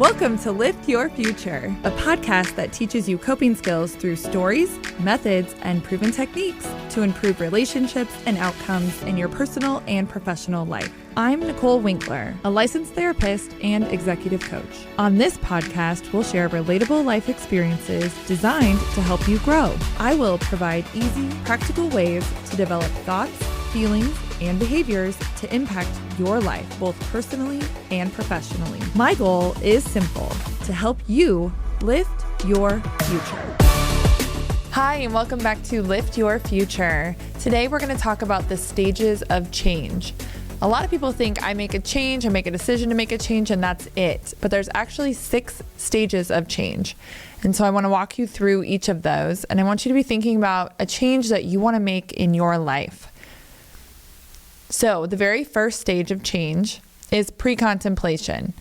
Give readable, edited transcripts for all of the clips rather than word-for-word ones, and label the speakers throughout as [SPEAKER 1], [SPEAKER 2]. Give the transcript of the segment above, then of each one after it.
[SPEAKER 1] Welcome to Lift Your Future, a podcast that teaches you coping skills through stories, methods, and proven techniques to improve relationships and outcomes in your personal and professional life. I'm Nicole Winkler, a licensed therapist and executive coach. On this podcast, we'll share relatable life experiences designed to help you grow. I will provide easy, practical ways to develop thoughts, feelings, and behaviors to impact your life, both personally and professionally. My goal is simple: to help you lift your future. Hi, and welcome back to Lift Your Future. Today, we're going to talk about the stages of change. A lot of people think I make a change, I make a decision to make a change, and that's it. But there's actually 6 stages of change. And so I want to walk you through each of those. And I want you to be thinking about a change that you want to make in your life. So the very first stage of change is pre-contemplation.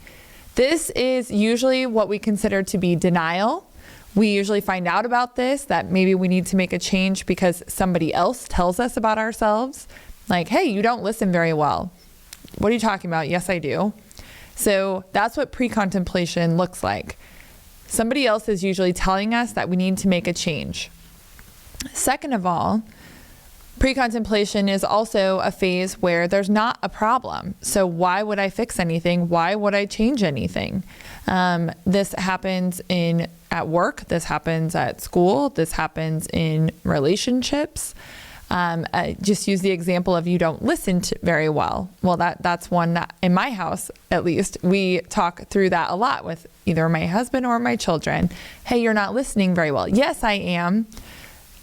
[SPEAKER 1] This is usually what we consider to be denial. We usually find out about this, that maybe we need to make a change because somebody else tells us about ourselves. Like, hey, you don't listen very well. What are you talking about? Yes, I do. So that's what pre-contemplation looks like. Somebody else is usually telling us that we need to make a change. Second of all, pre-contemplation is also a phase where there's not a problem. So why would I fix anything? Why would I change anything? This happens at work. This happens at school. This happens in relationships. I just use the example of you don't listen very well. Well, that's one that in my house, at least, we talk through that a lot with either my husband or my children. Hey, you're not listening very well. Yes, I am.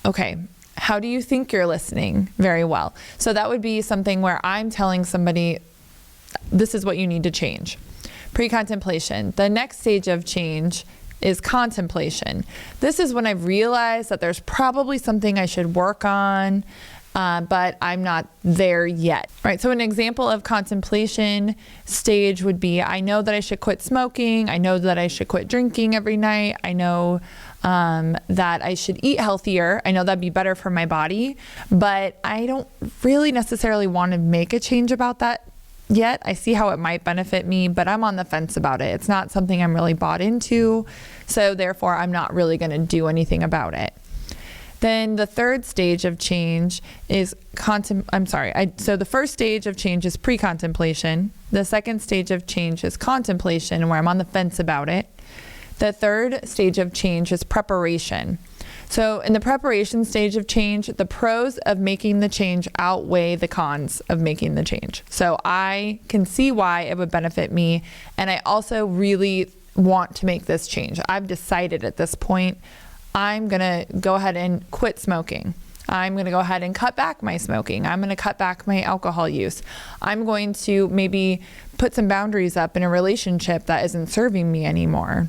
[SPEAKER 1] Okay. How do you think you're listening very well? So that would be something where I'm telling somebody, this is what you need to change. Pre-contemplation. The next stage of change is contemplation. This is when I've realized that there's probably something I should work on, but I'm not there yet. Right. So an example of contemplation stage would be, I know that I should quit smoking. I know that I should quit drinking every night. I know that I should eat healthier. I know that'd be better for my body, but I don't really necessarily want to make a change about that yet. I see how it might benefit me, but I'm on the fence about it. It's not something I'm really bought into. So therefore, I'm not really going to do anything about it. Then the third stage of change is so the first stage of change is pre-contemplation. The second stage of change is contemplation, where I'm on the fence about it. The third stage of change is preparation. So in the preparation stage of change, the pros of making the change outweigh the cons of making the change. So I can see why it would benefit me. And I also really want to make this change. I've decided at this point, I'm going to go ahead and quit smoking. I'm going to go ahead and cut back my smoking. I'm going to cut back my alcohol use. I'm going to maybe put some boundaries up in a relationship that isn't serving me anymore.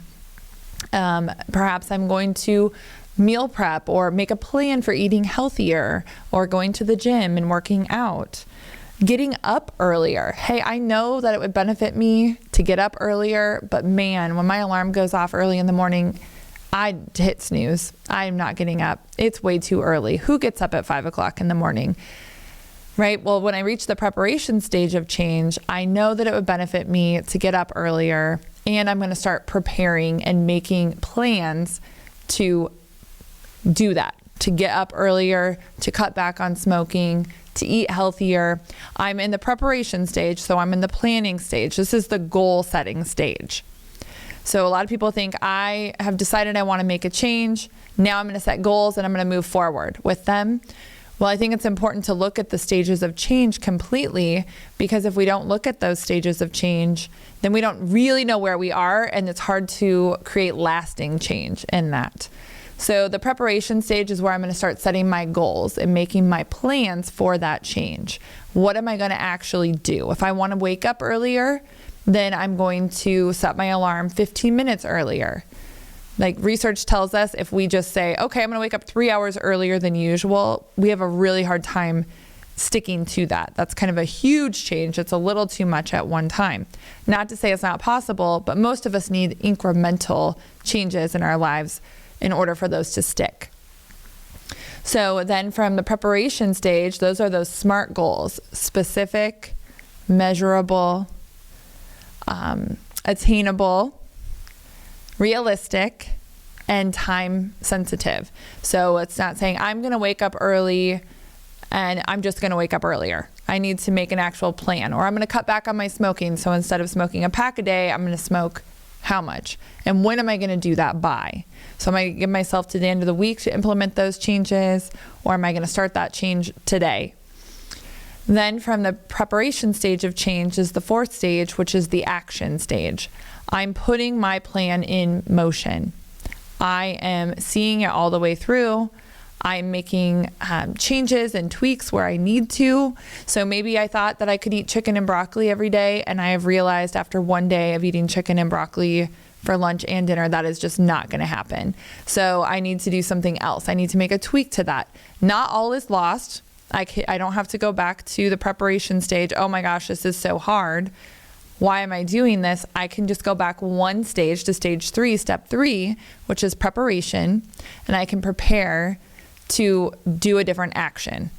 [SPEAKER 1] Perhaps I'm going to meal prep or make a plan for eating healthier or going to the gym and working out. Getting up earlier. Hey, I know that it would benefit me to get up earlier, but man, when my alarm goes off early in the morning, I hit snooze. I'm not getting up. It's way too early. Who gets up at 5 o'clock in the morning? Right? Well, when I reach the preparation stage of change, I know that it would benefit me to get up earlier, and I'm going to start preparing and making plans to do that, to get up earlier, to cut back on smoking, to eat healthier. I'm in the preparation stage, so I'm in the planning stage. This is the goal setting stage. So a lot of people think I have decided I want to make a change. Now I'm going to set goals and I'm going to move forward with them. Well, I think it's important to look at the stages of change completely, because if we don't look at those stages of change, then we don't really know where we are, and it's hard to create lasting change in that. So the preparation stage is where I'm going to start setting my goals and making my plans for that change. What am I going to actually do? If I want to wake up earlier, then I'm going to set my alarm 15 minutes earlier. Like research tells us, if we just say, okay, I'm going to wake up 3 hours earlier than usual, we have a really hard time sticking to that. That's kind of a huge change. It's a little too much at one time. Not to say it's not possible, but most of us need incremental changes in our lives in order for those to stick. So then from the preparation stage, those are those SMART goals: specific, measurable, attainable, realistic, and time sensitive. So it's not saying I'm going to wake up early and I'm just going to wake up earlier. I need to make an actual plan, or I'm going to cut back on my smoking. So instead of smoking a pack a day, I'm going to smoke how much? And when am I going to do that by? So am I going to give myself to the end of the week to implement those changes, or am I going to start that change today? Then from the preparation stage of change is the fourth stage, which is the action stage. I'm putting my plan in motion. I am seeing it all the way through. I'm making changes and tweaks where I need to. So maybe I thought that I could eat chicken and broccoli every day, and I have realized after one day of eating chicken and broccoli for lunch and dinner, that is just not going to happen. So I need to do something else. I need to make a tweak to that. Not all is lost. I don't have to go back to the preparation stage. Oh my gosh, this is so hard. Why am I doing this? I can just go back one stage to stage 3, step 3, which is preparation, and I can prepare to do a different action.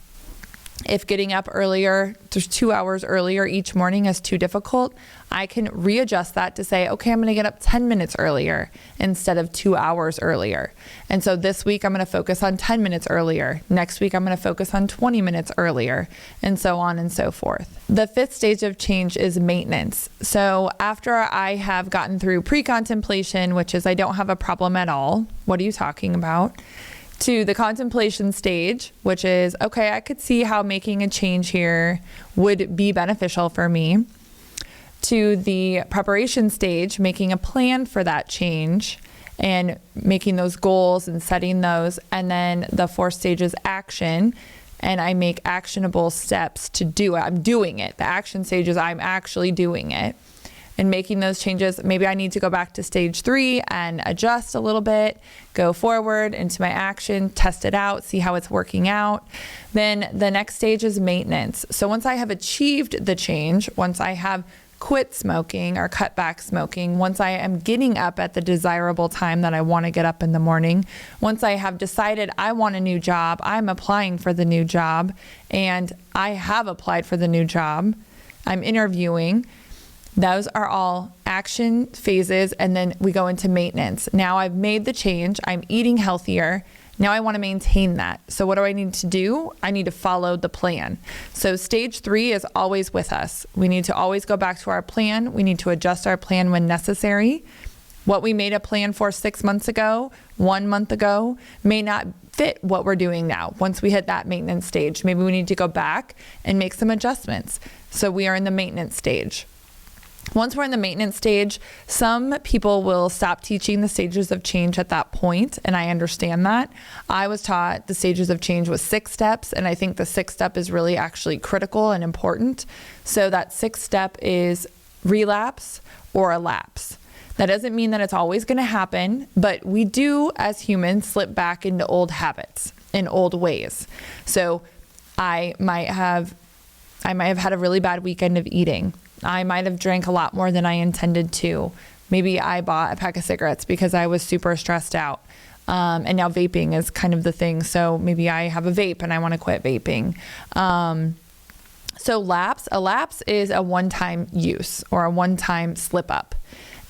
[SPEAKER 1] If getting up earlier, there's 2 hours earlier each morning is too difficult, I can readjust that to say, okay, I'm going to get up 10 minutes earlier instead of 2 hours earlier. And so this week I'm going to focus on 10 minutes earlier. Next week I'm going to focus on 20 minutes earlier, and so on and so forth. The fifth stage of change is maintenance. So after I have gotten through pre-contemplation, which is I don't have a problem at all, what are you talking about? To the contemplation stage, which is, okay, I could see how making a change here would be beneficial for me. To the preparation stage, making a plan for that change and making those goals and setting those. And then the fourth stage is action, and I make actionable steps to do it. I'm doing it. The action stage is I'm actually doing it and making those changes. Maybe I need to go back to stage 3 and adjust a little bit, go forward into my action, test it out, see how it's working out. Then the next stage is maintenance. So once I have achieved the change, once I have quit smoking or cut back smoking, once I am getting up at the desirable time that I want to get up in the morning, once I have decided I want a new job, I'm applying for the new job, and I have applied for the new job, I'm interviewing. Those are all action phases, and then we go into maintenance. Now I've made the change, I'm eating healthier. Now I want to maintain that. So what do I need to do? I need to follow the plan. So stage 3 is always with us. We need to always go back to our plan. We need to adjust our plan when necessary. What we made a plan for 6 months ago, 1 month ago, may not fit what we're doing now. Once we hit that maintenance stage, maybe we need to go back and make some adjustments. So we are in the maintenance stage. Once we're in the maintenance stage, some people will stop teaching the stages of change at that point, and I understand that. I was taught the stages of change was 6 steps, and I think the 6th step is really actually critical and important. So that 6th step is relapse or a lapse. That doesn't mean that it's always going to happen, but we do, as humans, slip back into old habits and old ways. So I might have had a really bad weekend of eating. I might have drank a lot more than I intended to. Maybe I bought a pack of cigarettes because I was super stressed out. And now vaping is kind of the thing. So maybe I have a vape and I want to quit vaping. So a lapse is a one-time use or a one-time slip up.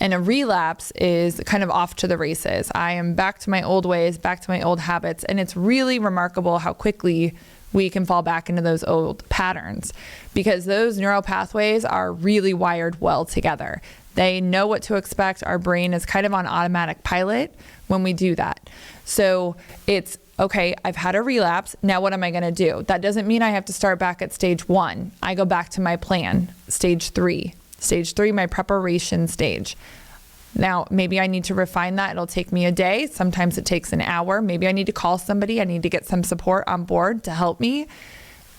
[SPEAKER 1] And a relapse is kind of off to the races. I am back to my old ways, back to my old habits. And it's really remarkable how quickly we can fall back into those old patterns, because those neural pathways are really wired well together. They know what to expect. Our brain is kind of on automatic pilot when we do that. So it's, okay, I've had a relapse. Now what am I going to do? That doesn't mean I have to start back at stage 1. I go back to my plan, stage 3. Stage 3, my preparation stage. Now, maybe I need to refine that. It'll take me a day. Sometimes it takes an hour. Maybe I need to call somebody. I need to get some support on board to help me.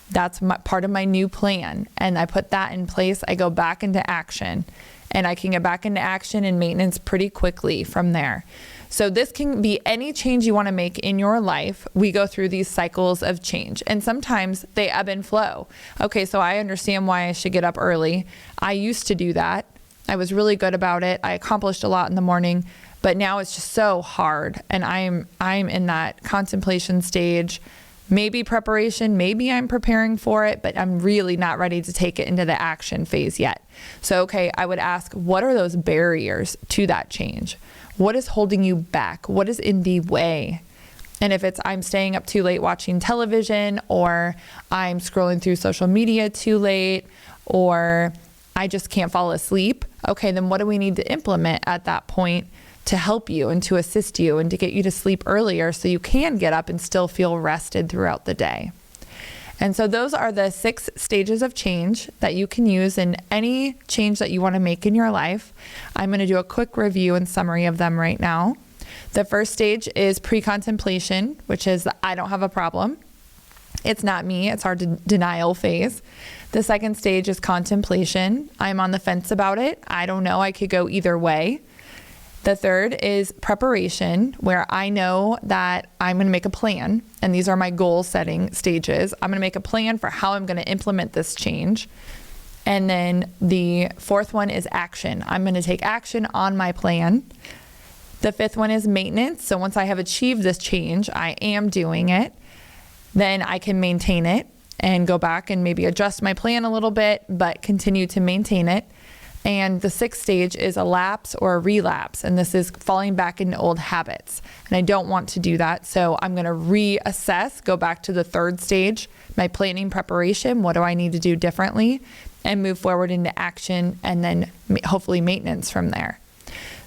[SPEAKER 1] That's part of my new plan. And I put that in place. I go back into action, and I can get back into action and maintenance pretty quickly from there. So this can be any change you want to make in your life. We go through these cycles of change, and sometimes they ebb and flow. Okay, so I understand why I should get up early. I used to do that. I was really good about it. I accomplished a lot in the morning, but now it's just so hard. And I'm in that contemplation stage. Maybe preparation, maybe I'm preparing for it, but I'm really not ready to take it into the action phase yet. So, okay, I would ask, what are those barriers to that change? What is holding you back? What is in the way? And if it's I'm staying up too late watching television, or I'm scrolling through social media too late, or I just can't fall asleep, okay, then what do we need to implement at that point to help you and to assist you and to get you to sleep earlier so you can get up and still feel rested throughout the day? And so those are the 6 stages of change that you can use in any change that you want to make in your life. I'm going to do a quick review and summary of them right now. The first stage is pre-contemplation, which is the I don't have a problem. It's not me. It's our denial phase. The second stage is contemplation. I'm on the fence about it. I don't know. I could go either way. The third is preparation, where I know that I'm going to make a plan, and these are my goal setting stages. I'm going to make a plan for how I'm going to implement this change. And then the fourth one is action. I'm going to take action on my plan. The fifth one is maintenance. So once I have achieved this change, I am doing it, then I can maintain it and go back and maybe adjust my plan a little bit, but continue to maintain it. And the sixth stage is a lapse or a relapse. And this is falling back into old habits. And I don't want to do that. So I'm going to reassess, go back to the third stage, my planning preparation. What do I need to do differently? And move forward into action, and then hopefully maintenance from there.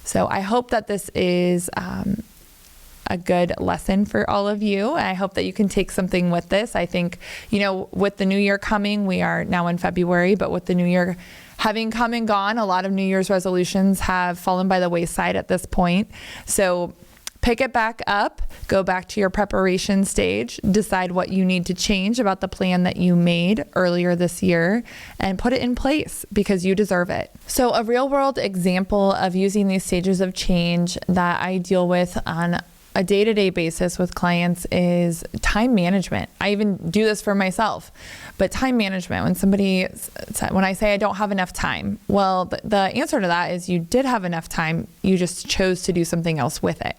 [SPEAKER 1] So I hope that this is a good lesson for all of you. I hope that you can take something with this. I think, with the new year coming, we are now in February, but with the new year having come and gone, a lot of New Year's resolutions have fallen by the wayside at this point. So pick it back up, go back to your preparation stage, decide what you need to change about the plan that you made earlier this year, and put it in place because you deserve it. So a real world example of using these stages of change that I deal with on a day-to-day basis with clients is time management. I even do this for myself, but time management, when I say I don't have enough time, well, the answer to that is you did have enough time, you just chose to do something else with it.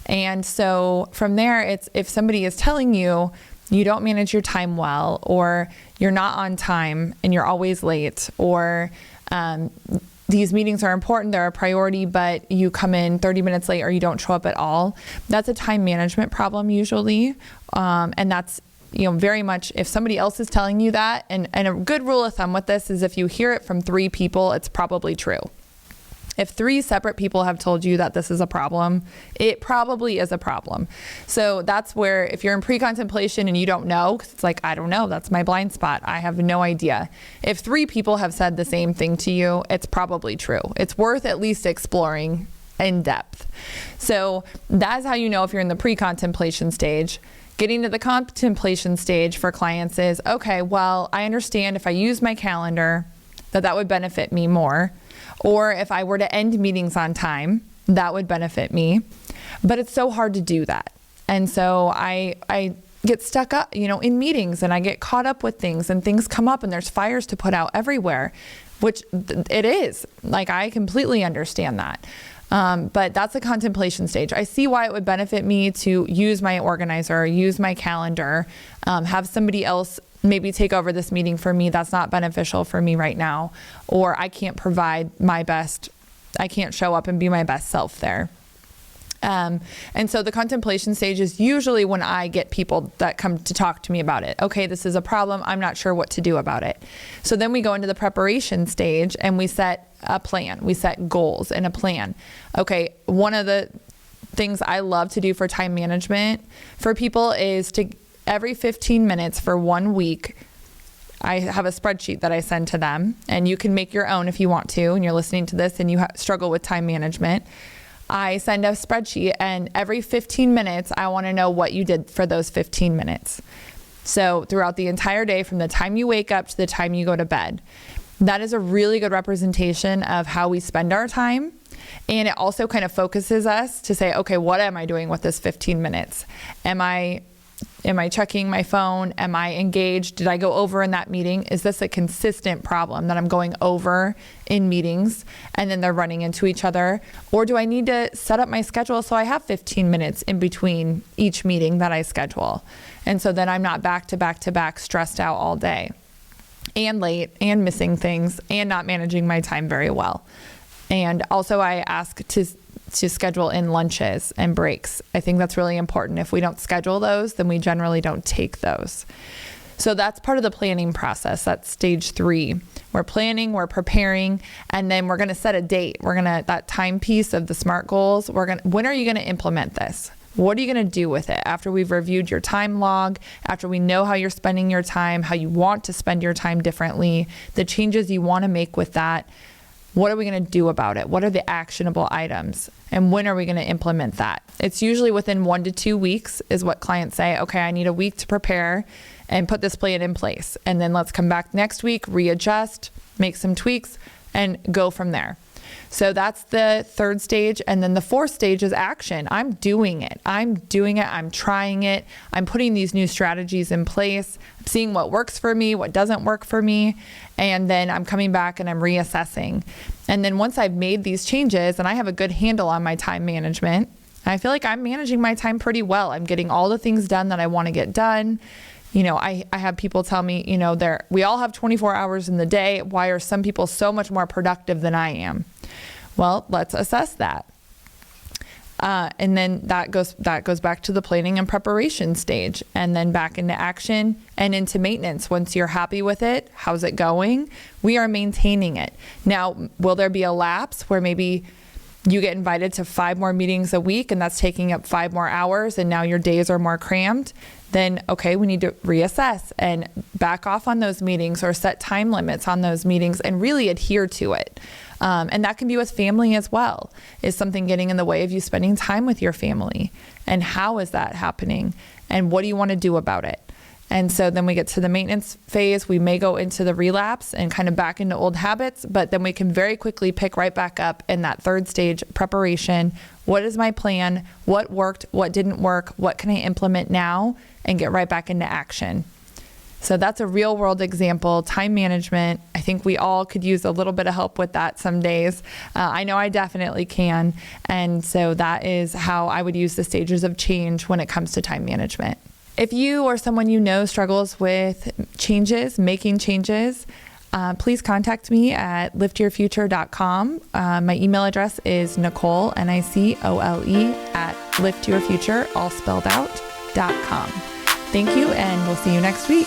[SPEAKER 1] And so from there, it's if somebody is telling you you don't manage your time well, or you're not on time and you're always late, or these meetings are important, they're a priority, but you come in 30 minutes late or you don't show up at all, that's a time management problem usually. And that's, very much if somebody else is telling you that, and a good rule of thumb with this is if you hear it from 3 people, it's probably true. If 3 separate people have told you that this is a problem, it probably is a problem. So that's where if you're in pre-contemplation and you don't know, 'cause it's like, I don't know, that's my blind spot. I have no idea. If 3 people have said the same thing to you, it's probably true. It's worth at least exploring in depth. So that's how you know if you're in the pre-contemplation stage. Getting to the contemplation stage for clients is, okay, well, I understand if I use my calendar that would benefit me more. Or if I were to end meetings on time, that would benefit me. But it's so hard to do that. And so I get stuck up, in meetings, and I get caught up with things, and things come up and there's fires to put out everywhere, which it is. Like, I completely understand that. But that's a contemplation stage. I see why it would benefit me to use my organizer, use my calendar, have somebody else maybe take over this meeting for me. That's not beneficial for me right now. Or I can't provide my best. I can't show up and be my best self there. And so the contemplation stage is usually when I get people that come to talk to me about it. Okay, this is a problem. I'm not sure what to do about it. So then we go into the preparation stage and we set a plan. We set goals and a plan. Okay, one of the things I love to do for time management for people is to every 15 minutes for 1 week, I have a spreadsheet that I send to them, and you can make your own if you want to, and you're listening to this and you struggle with time management. I send a spreadsheet, and every 15 minutes, I want to know what you did for those 15 minutes. So throughout the entire day, from the time you wake up to the time you go to bed, that is a really good representation of how we spend our time. And it also kind of focuses us to say, okay, what am I doing with this 15 minutes? Am I checking my phone? Am I engaged? Did I go over in that meeting? Is this a consistent problem that I'm going over in meetings and then they're running into each other? Or do I need to set up my schedule so I have 15 minutes in between each meeting that I schedule? And so then I'm not back to back to back stressed out all day and late and missing things and not managing my time very well. And also I ask to schedule in lunches and breaks. I think that's really important. If we don't schedule those, then we generally don't take those. So that's part of the planning process. That's stage 3. We're planning, we're preparing, and then we're going to set a date. That time piece of the SMART goals, when are you going to implement this? What are you going to do with it after we've reviewed your time log, after we know how you're spending your time, how you want to spend your time differently, the changes you want to make with that? What are we going to do about it? What are the actionable items? And when are we going to implement that? It's usually within 1 to 2 weeks is what clients say. Okay, I need a week to prepare and put this plan in place. And then let's come back next week, readjust, make some tweaks, and go from there. So that's the 3rd stage. And then the 4th stage is action. I'm doing it. I'm trying it. I'm putting these new strategies in place. I'm seeing what works for me, what doesn't work for me. And then I'm coming back and I'm reassessing. And then once I've made these changes and I have a good handle on my time management, I feel like I'm managing my time pretty well. I'm getting all the things done that I want to get done. I have people tell me, we all have 24 hours in the day. Why are some people so much more productive than I am? Well, let's assess that. And then that goes back to the planning and preparation stage, and then back into action and into maintenance. Once you're happy with it, how's it going? We are maintaining it. Now, will there be a lapse where maybe you get invited to 5 more meetings a week and that's taking up 5 more hours and now your days are more crammed? Then, okay, we need to reassess and back off on those meetings or set time limits on those meetings and really adhere to it. And that can be with family as well. Is something getting in the way of you spending time with your family? And how is that happening? And what do you want to do about it? And so then we get to the maintenance phase. We may go into the relapse and kind of back into old habits, but then we can very quickly pick right back up in that 3rd stage, preparation. What is my plan? What worked? What didn't work? What can I implement now? And get right back into action. So that's a real world example. Time management. I think we all could use a little bit of help with that some days. I know I definitely can. And so that is how I would use the stages of change when it comes to time management. If you or someone you know struggles with making changes, please contact me at liftyourfuture.com. My email address is Nicole, Nicole, at liftyourfuture, all spelled out, .com. Thank you, and we'll see you next week.